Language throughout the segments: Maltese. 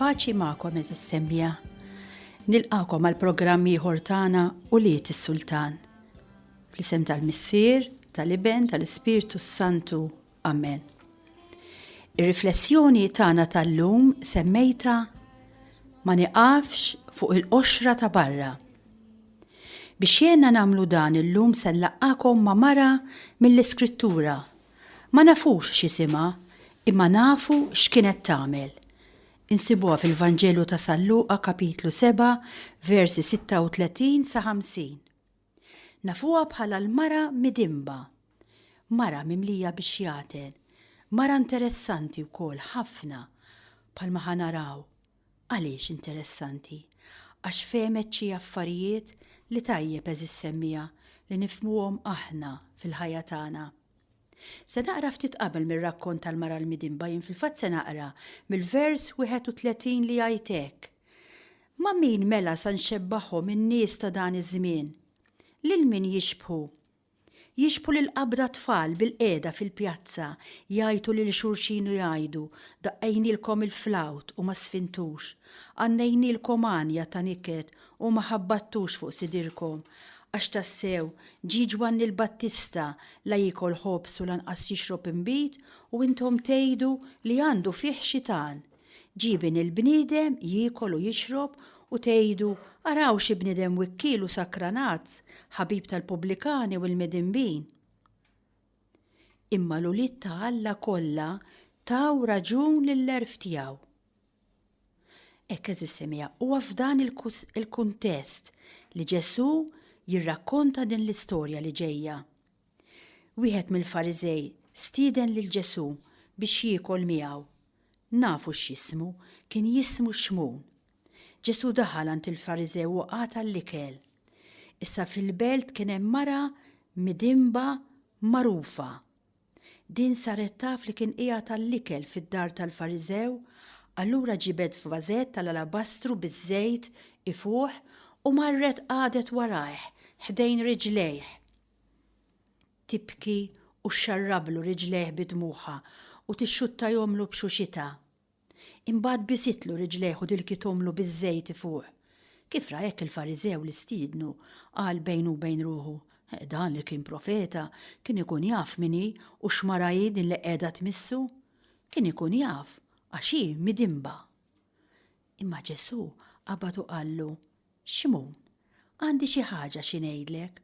paċi ma'kom eżis semmija. Nilqakom għal programmi ieħor tagħna u liet is-Sultan. Fl-isem tal-Missier, tal-Iben, tal-Ispiritu Santu. Amen. Ir-riflessjoni tagħna tal-lum semmejta ma niqafx fuq il-qoxra ta' barra. Biex jenna nagħmlu dan illum se nlaqqakom ma' mara mill-Iskrittura. Ma nafux x'isimha, imma nafu x'kienet tagħmel. Insibuha fil-Vanġelu ta' San Luqa kapitlu 7, versi 36 sa 50. Nafuha bħala l-mara midimba, mara mimlija biex jagħtel, mara interessanti wkoll ħafna bħalma ħanaraw. Għaliex interessanti? Għax femet xi affarijiet li tajjeb eżis semmija li nifhmuhom aħna fil-ħajja tagħna. Se naqra ftit qabel mir-rakkont tal-mara l-midimba jien fil-fatt se naqra mill-vers 31 li jgħid hekk. Ma' min mela sa nxebbaħhom in-nies ta' dan iż-żmien? Lil min jixbħu? Jixbħu lil qabda tfal bil-qiegħda fil-pjazza jgħidu lil xulxin u jgħidu daqqejnilkom il-flawt u ma sfintux, għannejnilkom għanja ta' niket u ma ħabbattux fuq sidirkom. Għax tassew ġi Ġwanni l-Battista la jikol ħobs u lanqas jixrob imbit u intom tgħidu li għandu fih xitan. Ġibin il-bniedem jikol u jixrob u tgħidu araw xi bniedem wikkilu sakranazz, ħabib tal-pubblikani u l-midimbin. Imma l-ulied ta' Alla kollha taw raġun lill-erf tiegħu. Hekk eżis semmija huwa f'dan il-kuntest li Ġesu jirrakkonta din l-istorja li ġejja. Wieħed mill-Fariżej stieden lil Ġesu biex jiekol miegħu. Nafu x'jismu, kien jismu Xmun. Ġesu daħal għand il-Fariżew u qata l-ikel. Issa fil-belt kien hemm mara midimba magħrufa. Din saret taf li kien qiegħed tal-ikel fid-dar tal-Fariżew, allura ġibed f'vażett tal-alabastru biż-żejt ifuh u marret qadet warajh ħdejn riġlejh. Tibki u xarrablu riġlejh bidmuħa u tixxutta jomlu b'xuxita. Imbagħad bisitlu riġlejh u dilkitomlu biż-żejt fuq. Kif ra hekk il-Fariżew li stiednu qal bejn u bejn ruħu, dan li kien profeta kien ikun jaf minni u x'mara din li qiegħda tmissu, kien ikun jaf għax hi midimba. Imma Ġesu qabad u qallu, Xmun, għandi xi ħaġa xi ngħidlek.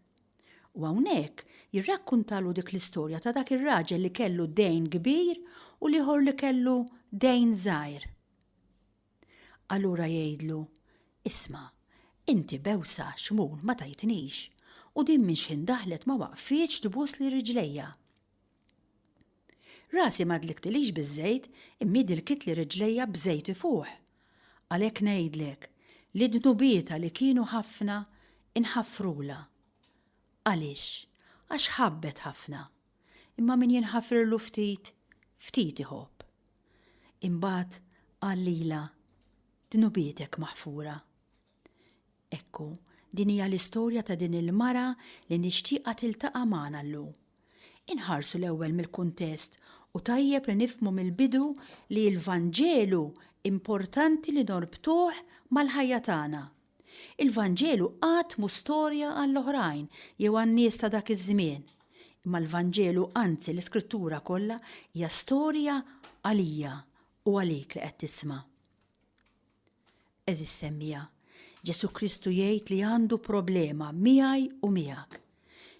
U hawnhekk jirrakkuntalu dik l-istorja ta' dak ir-raġel li kellu dejn kbir u liħor li kellu dejn żgħir. Allura jgħidlu, isma' inti bewsa Xmun ma tajtnix u din minn x'in daħlet ma waqfitx tbus li riġlejja. Rasi ma dliktilix biż-żejt immi dilkit li riġlejja b'żejt ifuh. Għalhekk ngħidlek li dnubieta li kienu ħafna inħaffrula. Għaliex? Għax ħabbet ħafna. Imma min jinħafrlu ftit, ftit iħobb. Imbagħad qal lilha dnubietek maħfura. Ekku, din hija l-istorja ta' din il-mara li nixtieqa tiltaqa' magħna llum. Inħarsu l-ewwel mill-kuntest u tajjeb li nifhmu mill-bidu li l-Vanġelu importanti li norbtuh mal-ħajja tagħna. Il-Vanġelu qatt mhu storja għall-oħrajn jew għan-nies ta' dak iż-żmien. Imma l-Vanġelu anzi l-Iskrittura kollha hija storja għalija u għalik li qed tisma'. Eżis semmija, Ġesu Kristu jgħid li għandu problema miegħi u miegħek.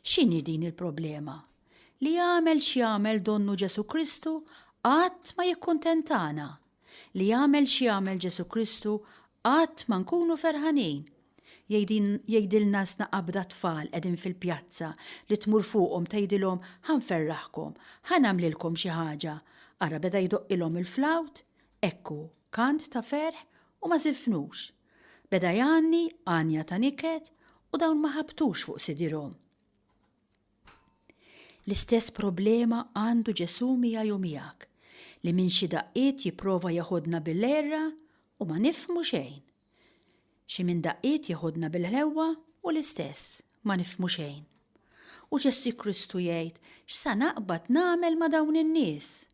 X'inhi din il-problema? Li jagħmel x'jagħmel Donnu Ġesu Kristu qatt ma jikkuntentana. Li jagħmel x'jagħmel Ġesu Kristu qatt ma nkunu ferħanin. Jgħidilna sna qabda tfal qegħdin fil-pjazza li tmur fuqhom tgħidilhom ħanferraħkom, ħanamlilkom xi ħaġa. Ara beda jdoqqilhom il-flawt, ekku kant ta' ferħ u ma sifnux. Beda jgħanni għanja ta' niket u dawn ma ħabtux fuq sidirhom. L-istess problema għandu Ġesu miegħi u miegħek li minn xi daqqiet jipprova jaħodna bil-erra u ma nifhmu xejn. Xi minn daqqiet jaħodna bil-ħlewwa u l-istess ma nifhmu xejn. U Ġesu Kristu jgħid x'sa naqbad nagħmel ma' dawn in-nies.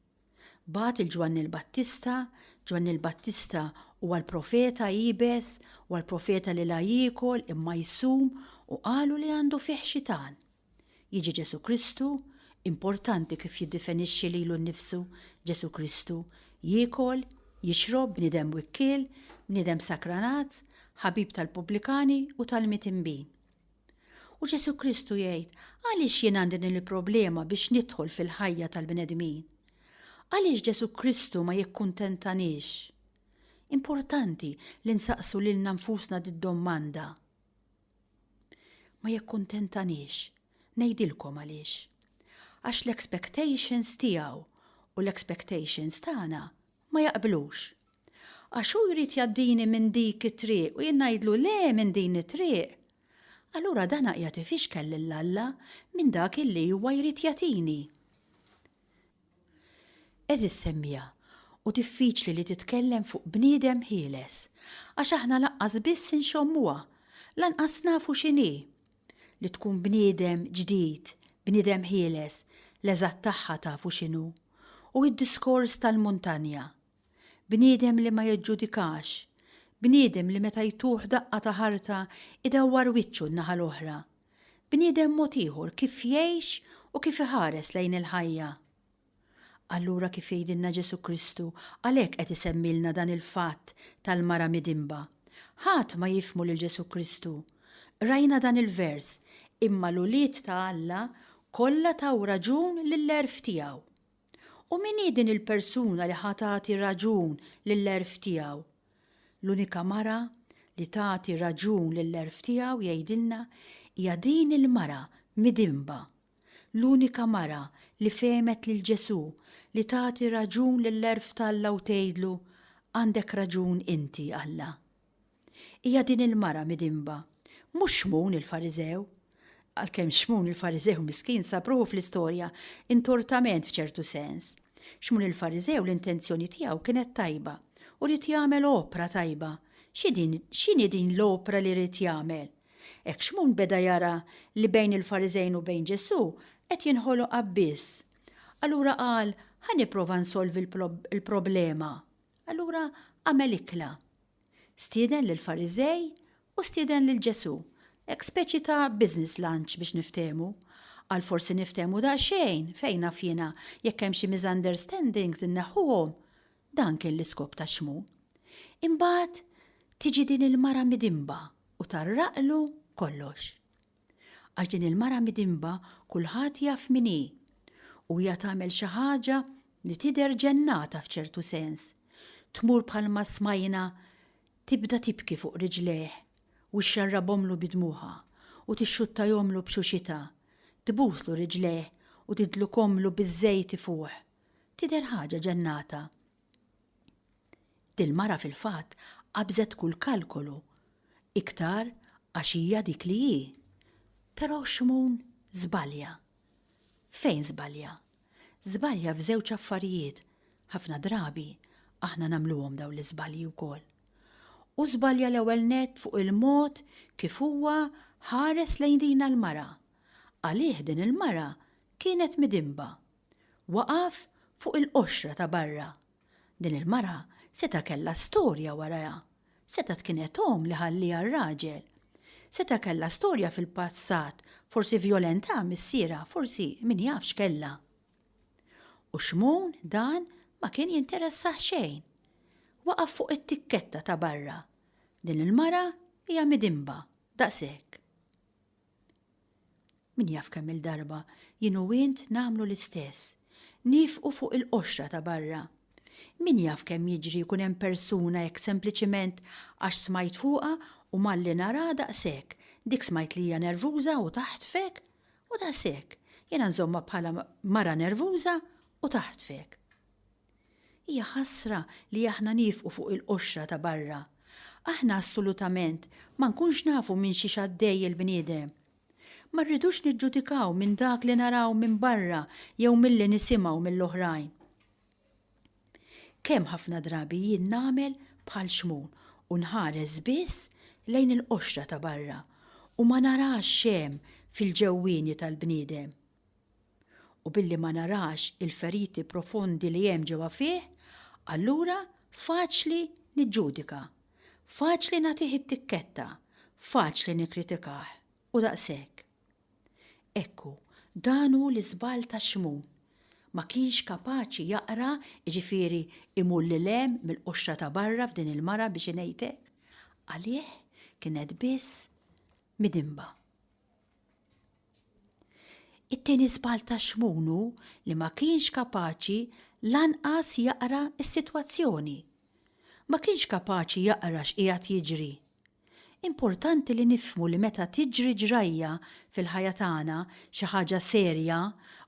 Bagħat il-Ġwanni l-Battista Ġwanni l-Battista huwa l-profeta jibes u l-profeta li la jiekol imma jsum u qalu li għandu fih xitan. Jiġi Ġesu Kristu, importanti kif jiddefinixxi lilu nnifsu Ġesu Kristu, jiekol, jixrob bniedem wikkiel, bniedem sakranat, ħabib tal-pubblikani u tal-mitimbin. U Ġesu Kristu jgħid, għaliex jien għandi din il-problema biex nidħol fil-ħajja tal-bnedmin? Għaliex Ġesu Kristu ma jikkuntentanix? Importanti li nsaqsu lilna nfusna d-domanda. Ma jikkuntentanix, ngħidilkom għaliex. Għax l-expectations tiegħu u l-expectations tagħna ma jaqblux. Għax hu jrid jaddini minn dik it-triq u jien ngħidlu le minn din it-triq. Allura dan qiegħed ifixkel lill-Alla minn dak illi huwa jrid jagħtini. Eżis semmija u diffiċli li titkellem fuq bniedem ħieles, għax aħna laqqas biss inxommuha, lanqas nafu x'inhi. Li tkun bniedem ġdid, bniedem ħieles, l-eżatt tagħha tafu x'inhu, u d-diskors tal-muntanja. Bniedem li ma jiġġudikax, bniedem li meta jtuħ daqqa ta' ħarta idawwar wiċċu n-naħa l-oħra. Bniedem mod ieħor kif jgħix u kif iħares lejn il-ħajja. Allura kif jgħidilna Ġesu Kristu għalhekk qed isemmilna dan il-fatt tal-mara midimba. Ħadd ma jifmu lil Ġesu Kristu. Rajna dan il-vers, imma l-ulied ta' Alla kollha taw raġun lill-erf tiegħu. U min hi din il-persuna li ħatati raġun lill-erf tiegħu? L-unika mara li tagħti raġun lill-erf tiegħu jgħidilna hija din il-mara midimba. L-unika mara li femet lil Ġesu li tagħti raġun lill-erf tal-Alla u tgħidlu għandek raġun inti Alla. Hija din il-mara midimba, mhux Xmun il-Fariżew. Għalkemm Xmun il-Fariżew miskin sabruħu fl-istorja intortament f'ċertu sens. Xmun il-Fariżew l-intenzjoni tiegħu kienet tajba u rid jagħmel opra tajba. X'inhi din l-opra li rid jagħmel? Hekk Xmun beda jara li bejn il-Fariżejn u bejn Ġesu qed jinħoloq abbiss. Allura qal ħanipprova nsolvi il-problema. Allura għamel ikla. Stieden lill-Fariżej u stieden lil Ġesu. Hekk speċi ta' business lunch biex niftehmu. Għal forsi niftehmu daqsxejn fejn naf jiena jekk hemm xi misunderstandings inneħħuhom. Dan kien l-iskop ta' Xmun. Imbagħad tiġi din il-mara midimba u tarraqlu kollox. Għax din il-mara midimba kulħadd jaf min hi u hija tagħmel xi ħaġa li tidher ġennata f'ċertu sens. Tmur bħalma smajna tibda tibki fuq riġlejh u xxarrabhomlu bidmuha u tixxuttajhomlu b'xuxita, tbuslu riġlejh u tidlukomlu biż-żejt fuq. Tidher ħaġa ġennata. Dil-mara fil-fatt qabżet kull kalkolu, iktar għax hija dik li hi. Però Xmun żbalja. Fejn żbalja? Żbalja f'żewġ affarijiet, ħafna drabi aħna nagħmluhom dawn l-iżbalji wkoll. U żbalja l-ewwel nett fuq il-mod kif huwa ħares lejn din l-mara. Għalih din il-mara kienet midimba. Waqaf fuq il-qoxra ta' barra. Din il-mara seta kellha storja warajha. Seta kienet om li ħallija r-raġel. Seta kellha storja fil-passat, forsi violenta missiera, forsi min jafx kellha. U Xmun dan ma kien jinteressaħ xejn. Waqaf fuq it-tikketta ta' barra. Din il-mara hija midimba, daqshekk. Min jaf kemm il-darba jien u int nagħmlu l-istess. Nifqu fuq il-qoxra ta' barra. Min jaf kemm jiġri jkun hemm persuna hekk sempliċiment għax smajt fuqha u malli nara daqshekk, dik smajt li hija nervuża u taħtfek u daqshekk. Jiena nżomma bħala mara nervuża u taħtfek. Hija ħasra li aħna nifqu fuq il-qoxra ta' barra. Aħna assolutament ma nkunx nafu minn xi xaddej il-bniedem. Ma rridux niġġudikaw minn dak li naraw minn barra jew milli nisimgħu mill-oħrajn. Kemm ħafna drabi jien nagħmel bħal Xmun u nħares biss lejn il-qoxra ta' barra u ma narax xemm fil-ġewwieni tal-bniedem. U billi ma narax il-feriti profondi li hemm ġewwa fih, allura faċli niġġudika, faċli nagħtih it-tikketta, faċli nikkritikah u daqshekk. Ekku, dan hu l-iżbal ta' Xmun. Ma kienx kapaċi jaqra, jiġifieri imur lil hemm mill-qoxra ta' barra f'din il-mara biex ingħidlek, għalih kienet biss midimba. It-tieni żbal ta' Xmun hu li ma kienx kapaċi lanqas jaqra s-sitwazzjoni. Ma kienx kapaċi jaqra x'qiegħed jiġri. Importanti li nifhmu li meta tiġri ġrajja fil-ħajja tagħna xi ħaġa serja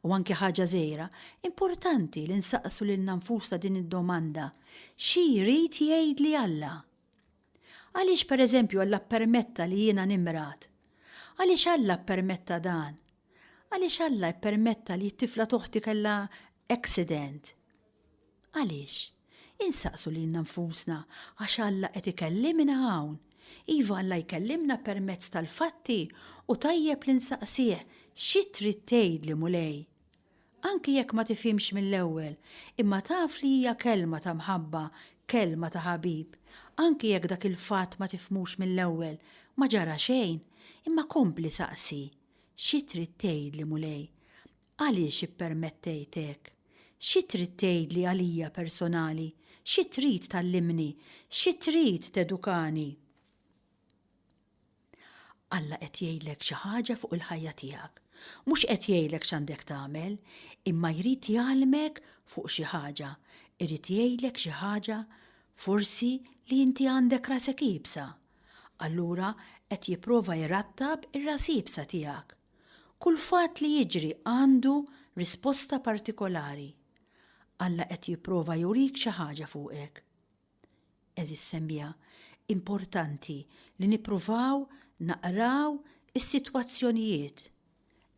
u anke ħaġa żgħira, importanti li nsaqsu lil nfusna din id-domanda: xi jrid jgħidli Alla? Għaliex pereżempju Alla ppermetta li jiena nimrat? Għaliex Alla ppermetta dan? Għaliex Alla ppermetta li t-tifla toħti kellha accident? Għaliex? Insaqsu lil nfusna għax Alla qed ikellimna hawn. Iva Alla jkellimna permezz tal-fatti u tajjeb li nsaqsih xi trid tgħidli mulej. Anki jekk ma tifhimx mill-ewwel, imma taf li hija kelma ta' mħabba, kelma ta' ħabib. Anki jekk dak il-fatt ma tifhmux mill-ewwel, ma ġara xejn, imma kompli saqsi. Xi trid tgħidli mulej? Għaliex ippermettejtek? Xi trid tgħidli għalija personali? Xi trid tallimni? Xi trid tedukani? Alla qed jgħidlek xi ħaġa fuq il-ħajja tiegħek. Mhux qed jgħidlek x'għandek tagħmel, imma jrid jgħalmek fuq xi ħaġa. Irid jgħidlek xi ħaġa forsi li inti għandek rasek ibsa. Allura qed jipprova jrattab ir-ras ibsa tiegħek. Kull fatt li jiġri għandu risposta partikolari. Alla qed jipprova jurik xi ħaġa fuqek. Eżis semmija, importanti li nippruvaw naqraw is-sitwazzjonijiet.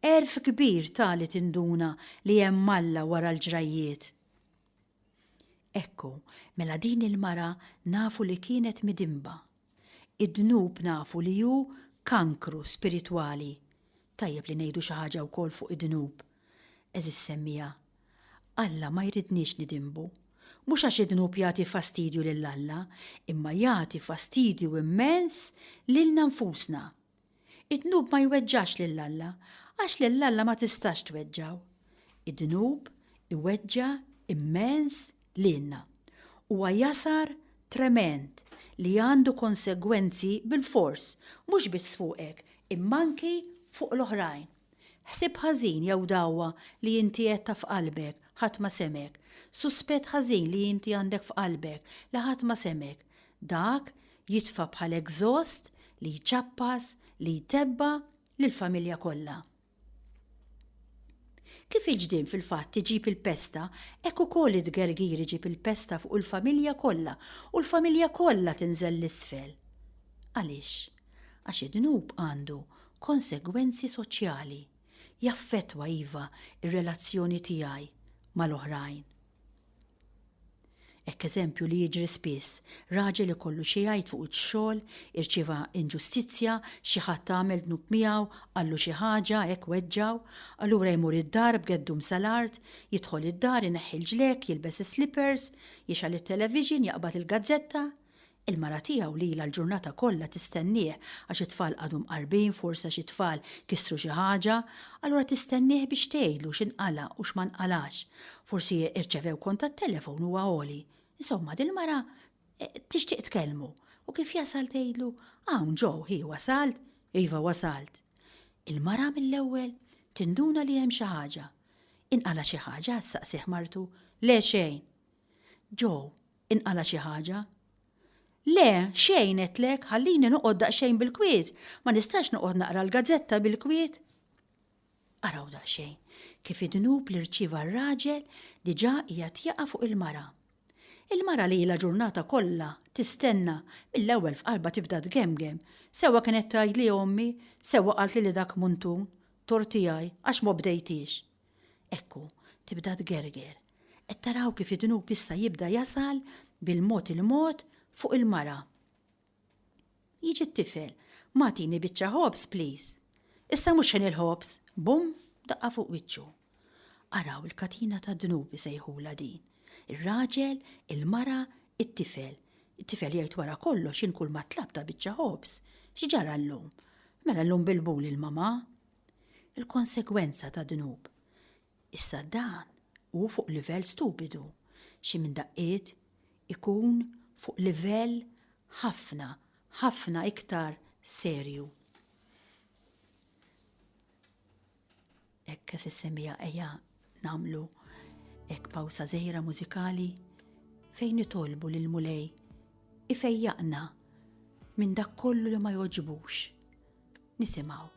Erf kbir tali tinduna li hemm Alla wara l-ġrajiet. Ekku, mela din il-mara nafu li kienet midimba. Id-dnub nafu li hu kankru spiritwali. Tajjeb li ngħidu xi ħaġa wkoll fuq id-dnub. Eżis semmija, Alla ma jridniex nidimbu. Mhux għax id-dnub jagħti fastidju lil Alla, imma jagħti fastidju immens lilna nfusna. Id-dnub ma jweġġax lil Alla, għax lil Alla ma tistax tweġġaw. Id-dnub iweġġa immens lilna. Huwa jasar trement li għandu konsegwenzi bil-fors, mhux biss fuqek, imma anki fuq l-oħrajn. Ħsib ħażin jew dawwa li inti qed f'qalbek ħadd ma semek. Suspett ħażin li inti għandek f'qalbek li ħadd ma semek. Dak jitfa' bħal exhaust li jċappas li jtebba lill-familja kollha. Kif il-ġdien fil-fatt iġib il-pesta, hekk ukoll id-gergir iġib il-pesta fuq il-familja kollha u l-familja kollha tinżel l-isfel. Għaliex? Għax id-dnub għandu konsegwenzi soċjali. Jaffettwa iva ir-relazzjoni tiegħi mal-oħrajn. Ekk eżempju li jiġri spiss, raġel ikollu xi jgħid fuq ix-xogħol, irċieva inġustizzja, xi ħadd tagħmel dnub miegħu, qallu xi ħaġa hekk weġġaw, allura jmur id-dar b'geddum sal-art, jidħol id-dar ineħħi l-ġlek, jilbes is-slippers, jixgħal it-television, jaqbad il-gazzetta. Il-mara tiegħu lilha l-ġurnata kollha tistennieh għax it-tfal għadhom qarbin, forsi xi tfal kissru xi ħaġa, allura tistennieh biex tgħidlu x'inqala u x'ma nqalax. Forsi irċevew kont tat-telefon huwa għoli. Insomma, dil-mara tixtieq tkellmu u kif jasal tgħidlu hawn ġew hi wasalt, iva wasalt. Il-mara mill-ewwel tinduna li hemm xi ħaġa. Inqala xi ħaġa saqsih martu, le xejn. Ġew inqala xi ħaġa. Le, xejn qedlek, ħallini noqgħod daqsxejn bil-kwiet, ma nistax noqgħod naqra l-gazzetta bil-kwiet. Araw daqsxejn, kif id-dnub li rċieva r-raġel diġà qiegħed jaqa' fuq il-mara. Il-mara li ilha ġurnata kollha tistenna mill-ewwel f'qalba tibda tgemgem. Sewwa kienet tgħidli ommi, sewwa qalt li dak muntun, tor tiegħi għax ma bdejtix. Ekku, tibda tgerger. Qed taraw kif id-dnub issa jibda jasal bil-mod il-mod fuq il-mara. Jiġi t-tifel, matini biċċa ħobs, please. Issa mhux xejn il-ħobs, bum, daqqa fuq wiċċu. Araw il-katina ta' dnub isejħula din. Ir-raġel, il-mara, it-tifel jgħid wara kollox jien kull ma tlabta biċċa ħobs, x'ġara llum? Mela llum bilbul il-mama. Il-konsegwenza ta' dnub. Issa dan hu fuq livell stupidu, xi minn daqqiet ikun fuq livell ħafna iktar serju. Ekk sissemmija ejja namlu ekk pawsa żejra mużikali fejn nitolbu lil Mulej ifejjaqna minn dak kollu li ma joġbux. Nisimgħu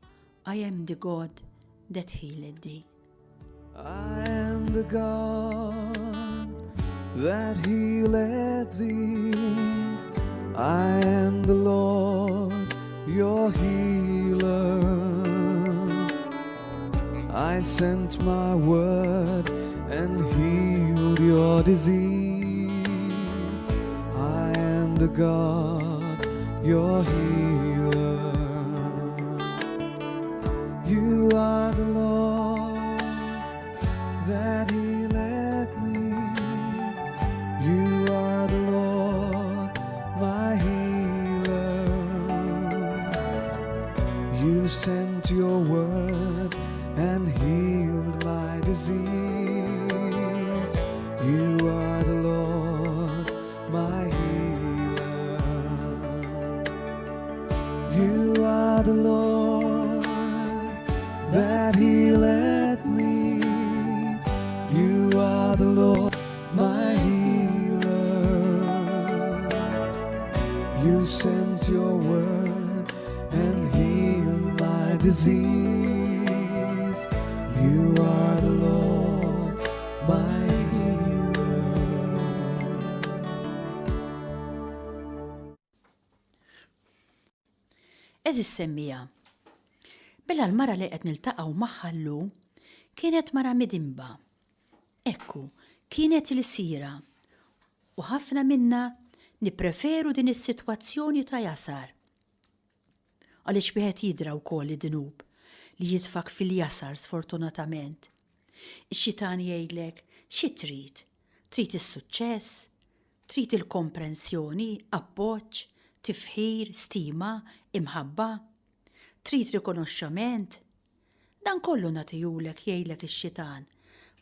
I am the God that healed thee. I am the God that healeth thee. I am the Lord, your healer. I sent my word and healed your disease. I am the God, your healer. You are the Lord that healeth me. You are the Lord, my healer. You sent your word and healed my disease. You are the Lord, my healer. You are the Lord that healeth me. You are the Lord, my healer. You sent your word and healed my disease. You are the Lord, my healer. Eżis semmija. Bella l-mara li qed niltaqgħu magħha llum kienet mara midimba. Ekku, kienet il-sira. U ħafna minna nippreferu din is-sitwazzjoni ta' jasar. Għaliex wieħed jidra wkoll id-dnub li jitfak fil-jasar sfortunatament. Ix-xitan jgħidlek xi trid? Trid is-suċċess? Trid il-komprensjoni, appoġġ, tifħir, stima, imħabba? Trid rikonoxxament? Dan kollu nagħtihulek jgħidlek ix-xitan,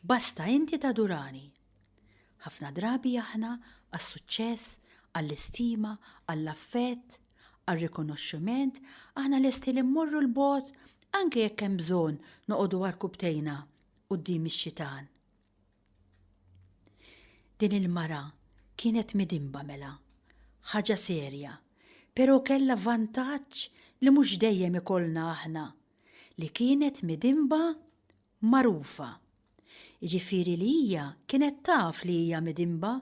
basta inti tadurani. Ħafna drabi aħna għas-suċċess, għall-istima, għall-affett, għall-rikonoxximent, aħna lesti li mmorru l-bot anke jekk hemm bżonn noqogħdu għarkubtejna quddiem ix-xitan. Din il-mara kienet midimba mela, ħaġa serja, però kellha vantaġġ li mhux dejjem ikollna aħna, li kienet midimba magħrufa. Jiġifieri li hija kienet taf li hija midimba.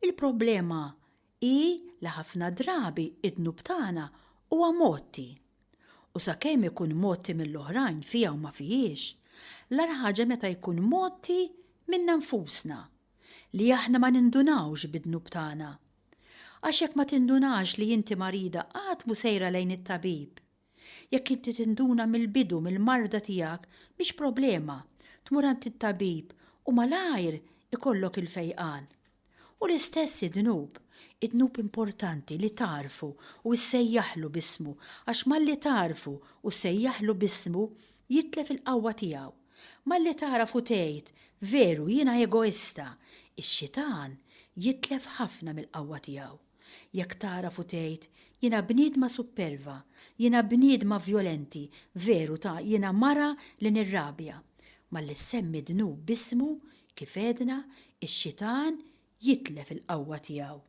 Il-problema hi li ħafna drabi id-dnub tagħna huwa motti. U sakemm ikun motti mill-oħrajn fiha u ma fihiex, l-ar ħaġa meta jkun motti minna nfusna li aħna ma nindunawx bid-dnub tagħna. Għax jekk ma tindunax li inti marida qatt mu sejra lejn it-tabib. Jekk inti tinduna mill-bidu mill-marda tiegħek mhix problema, tmur għand it-tabib u malajr ikollok il-fejqan. U l-istess id-dnub importanti li tarfu u ssejjaħlu bismu, għax malli tarfu u sejjaħlu bismu jitlef il-qawwa tiegħu. Malli tarafu tgħid veru jiena egoista, ix-xitan jitlef ħafna mill-qawwa tiegħu. Jekk tarafu tgħid jiena bniedma superva, jiena bniedma violenti, veru ta' jiena mara li nirrabja. Malli semmi dnub bismu kif edna ix-xitan jitlef il-qawwa tiegħu.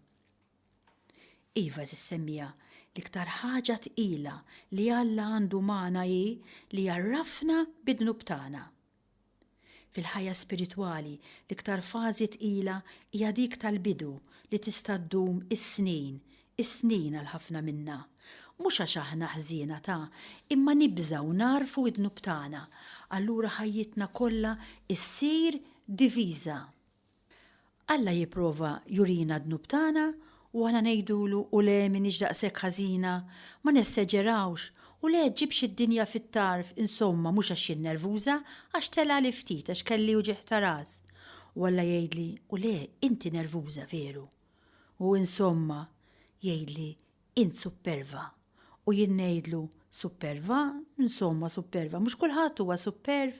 Iva semmija l-iktar ħaġa tqila li Alla għandu magħna hi li jarrafna bid-dnub tagħna. Fil-ħajja spiritwali l-iktar fażi tqila hija dik tal-bidu li tista' ddum is-snin għal ħafna minna. Mhux għax aħna ħżiena imma nibżgħu narfu id-dnub tagħna, allura ħajjitna kollha issir diviża. Alla jipprova jurina d-dnub tagħna u għana ngħidulu u le minix daqshekk ħażina, ma nesseġerawx u le ġibx id-dinja fit-tarf, insomma mhux għax jien nervuża, għax tela li ftit għax kelli uġieħ ta' ras. U Alla jgħidli u le inti nervuża veru. u insomma jgħidli int superva u jien ngħidlu superva, insomma superva, mhux kulħadd huwa superv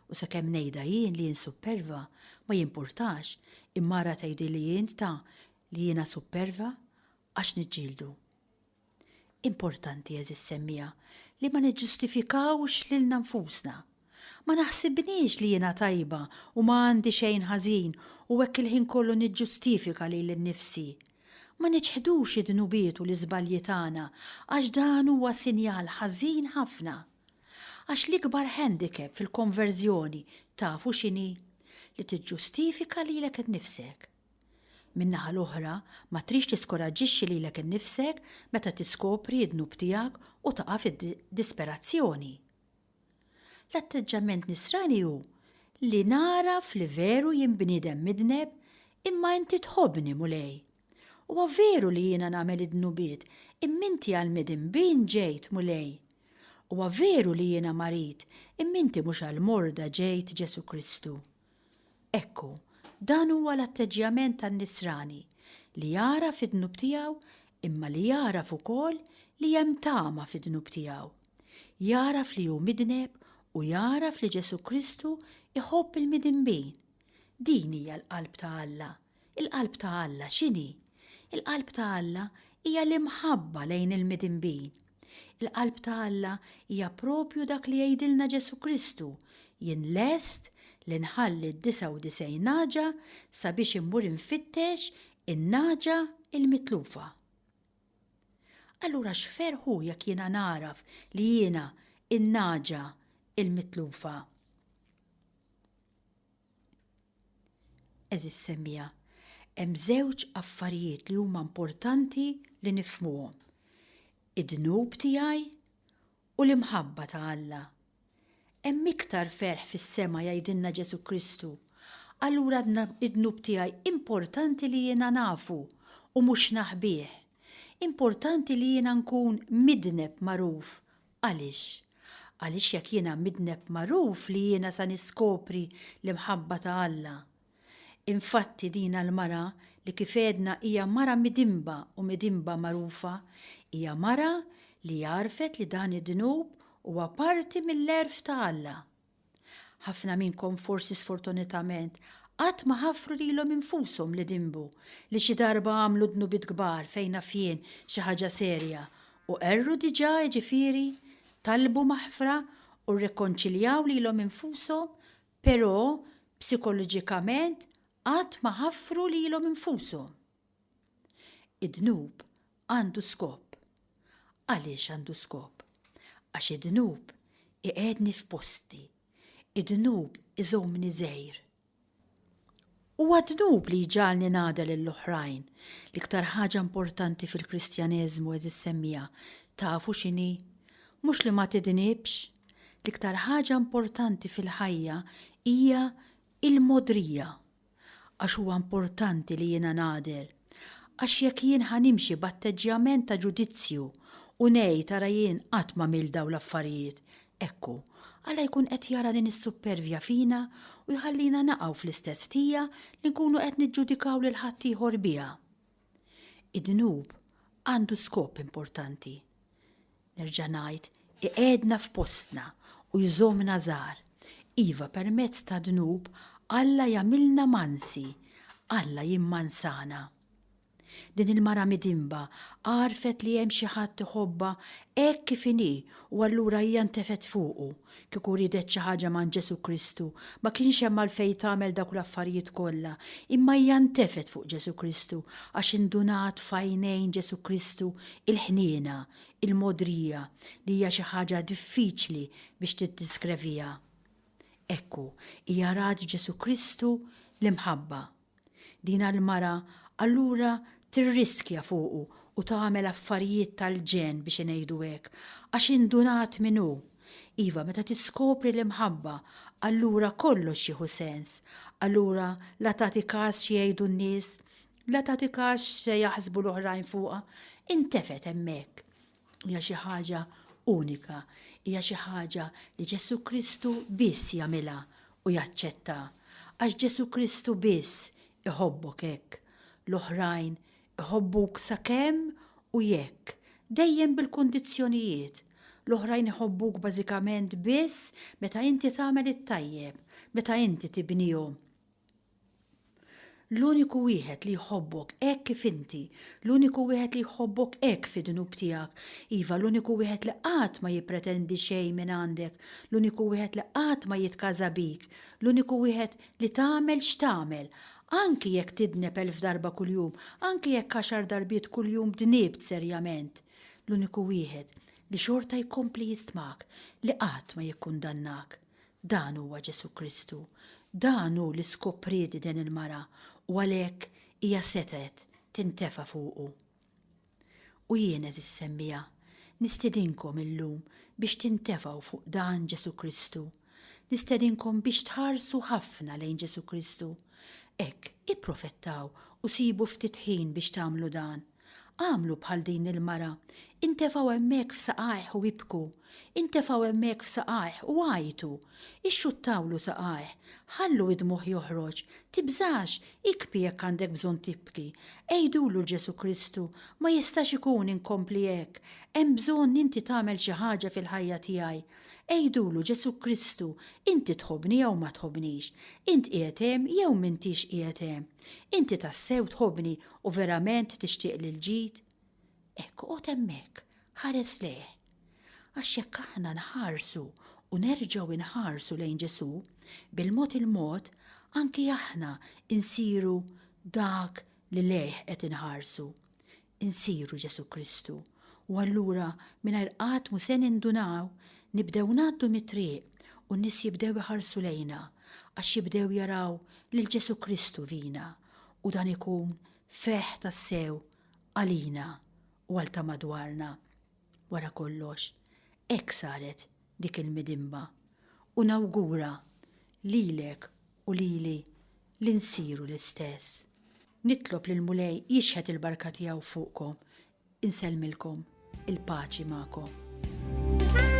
u sakemm ngħidha jien li jien superva ma jimpurtax immara tgħidili int li jiena superva għax niġġieldu. Importanti eżis semmija li ma niġġustifikawx lilna nfusna. Ma naħsibniex li jiena tajba u ma għandi xejn ħażin u hekk il-ħin kollu niġġustifika lil innifsi. Ma niċħdux id-dnubiet u l-iżbalji tagħna għax dan huwa sinjal ħażin ħafna. Għax l-ikbar handicap fil-konverżjoni tafu x'inhi li tiġġustifika lilek innifsek. Min-naħa l-oħra ma trix tiskoraġġixxi lilek innifsek meta tiskopri d-dnub tiegħek u taqa' fid-disperazzjoni. L-atteġġament nisrani hu li naraf li veru jien bniedem midneb imma inti tħobbni mulej. Huwa veru li jiena nagħmel id-dnubiet imma inti għall-midinbin ġejt mulej. Huwa veru li jiena marit imma inti mhux għall-morda ġejt Ġesu Kristu. Ekku, dan huwa l-atteġġjament tan-nisrani li jara fid-dnub tiegħu imma li jaraf ukoll li hemm tama fid-dnub tiegħu. Jaraf li hu midneb u jaraf li Ġesu Kristu iħobb il-midinbin. Din hija l-qalb ta' Alla. Il-qalb ta' Alla x'inhi? Il-qalb ta' Alla hija l-imħabba lejn il-midinbin. Il-qalb ta' Alla hija propju dak li jgħidilna Ġesu Kristu, jien lest li nħalli d-99 naġa sabiex immur infittex in-naġa il-mitlufa. Allura x'ferħu jekk jiena naraf li jiena in-naġa il-mitlufa. Eżis semmija, hemm żewġ affarijiet li huma importanti li nifhmuhom. Id-dnub tiegħi u l-imħabba ta' Alla. Hemm iktar ferħ fis-sema jgħidilna Ġesu Kristu. Allura id-dnub tiegħi importanti li jiena nafu u mhux naħbih. Importanti li jiena nkun midneb magħruf. Għaliex? Għaliex jekk jiena midneb magħruf li jiena sa niskopri l-imħabba ta' Alla. Infatti dina l-mara li kif għedna hija mara midimba u midimba magħrufa, hija mara li jarfet li dan id-dnub huwa parti mill-erf ta' Alla. Ħafna minnkom forsi sfortunatament qatt ma ħaffru lilhom infushom li dimbu li xi darba għamlu dnubiet kbar fejn fien xi ħaġa serja u erru diġà ġifieri talbu maħfra u rrekonċiljaw lilhom infushom, però psikoloġikament qatt ma ħaffru lilhom infushom. Id-dnub għandu skop. Għaliex għandu skop? Għax id-dnub iqedni f'posti, id-dnub iżomni żgħir. Huwa d-dnub li jġalni ngħada lill-oħrajn l-iktar ħaġa importanti fil-Kristjaneżmu eżis semmija tafu x'inhi? Mhux li ma tidnibx, l-iktar ħaġa importanti fil-ħajja hija il-modrija. Għax huwa importanti li jiena ngħader, għax jekk jien ħanimxi b'atteġġjament ta' ġudizzju u ngħid tara jien qatt ma mil dawn l-affarijiet, ekku, Alla jkun qed jara din is-supervja fina u jħallina naqgħu fl-istess tija li nkunu qed niġġudikaw lil ħadd ieħor biha. Id-dnub għandu skop importanti. Nerġa' ngħid, iqiegħdna f'postna u jżommna żgħar. Iva permezz ta' dnub Alla jagħmilna mansi, Alla jimmansana. Din il-mara midimba għarfet li hemm xi ħadd iħobba hekk kif inhi u allura hija ntefet fuqu. Kieku ridet xi ħaġa man Ġesu Kristu ma kienx hemm għalfejn tagħmel dak l-affarijiet kollha, imma hija ntefet fuq Ġesu Kristu għax indunat f'għajnejn Ġesu Kristu il-ħniena, il-modrija li hija xi ħaġa diffiċli biex tiddiskrevija. Ekku, hija rad Ġesu Kristu l-imħabba. Dina l-mara allura tirriskja fuqu u tagħmel affarijiet tal-ġen biex ngħidu hekk, għax indunat minn hu. Iva, meta tiskopri l-imħabba, allura kollox jieħu sens. Allura la tagħti każ xi jgħidu n-nies, la tagħti każ se jaħsbu l-oħrajn fuqha, intefet hemmhekk. Hija xi ħaġa unika, hija xi ħaġa li Ġesu Kristu biss jagħmilha u jaċċetta. Għax Ġesu Kristu biss iħobbok hekk. L-oħrajn Iħobbuk sakemm u jekk, dejjem bil-kundizzjonijiet. L-oħrajn iħobbuk bażikament biss meta inti tagħmel it-tajjeb, meta inti tibnihom. L-uniku wieħed li jħobbok hekk kif inti, l-uniku wieħed li jħobbok hekk fid-dnub tiegħek, iva l-uniku wieħed li qatt ma jippretendi xejn minn għandek, l-uniku wieħed li qatt ma jitkaża bik, l-uniku wieħed li tagħmel x'tagħmel, anki jekk tidneb 1000 darba kuljum, anki jekk 10 darbiet kuljum dniebt serjament, l-uniku wieħed li xorta jkompli jistmak, li qatt ma jikkundannak. Dan huwa Ġesu Kristu, dan hu li skopriet din il-mara u għalhekk hija setet tintefa' fuqu. U jien eżis semmija, nistedinkom illum biex tintefgħu fuq dan Ġesu Kristu. Nistedinkom biex tħarsu ħafna lejn Ġesu Kristu. Hekk ipprofettaw u sibu ftit ħin biex tagħmlu dan. Għamlu bħal din il-mara, intefgħu hemmhekk f'saqajh u jibku, intefgħu hemmhekk f'saqajh u għajtu, ixxuttawlu saqajh, ħallu id-dmuħ joħroġ, tibżax, ikbi jekk għandek bżonn tibki, ejdulu Ġesu Kristu, ma jistax ikun inkompli hekk, hemm bżonn inti tagħmel xi ħaġa fil-ħajja tiegħi. Ejdulu Ġesu Kristu, inti tħobbni jew ma tħobbnix, int qiegħed hemm jew m'intix qiegħed hemm, inti tassew tħobbni u verament tixtieq lil ġid. Ekk qod hemmhekk, ħares leh. Għax jekk aħna nħarsu u nerġgħu inħarsu lejn Ġesu, bil-mod il-mod anki aħna insiru dak li lejh qed inħarsu. Insiru Ġesu Kristu. U allura mingħajr qatt mu se nindunaw nibdew ngħaddu mit-triq u n-nies jibdew iħarsu lejna għax jibdew jaraw lil Ġesu Kristu fina u dan ikun feħ tassew għalina u għal ta' madwarna. Wara kollox, hekk saret dik il-midimba u nawgura lilek u lili li nsiru l-istess. Nitlob lil Mulej jixħet il-barka tiegħu fuqkom, insellmilkom il-paċi magħkom.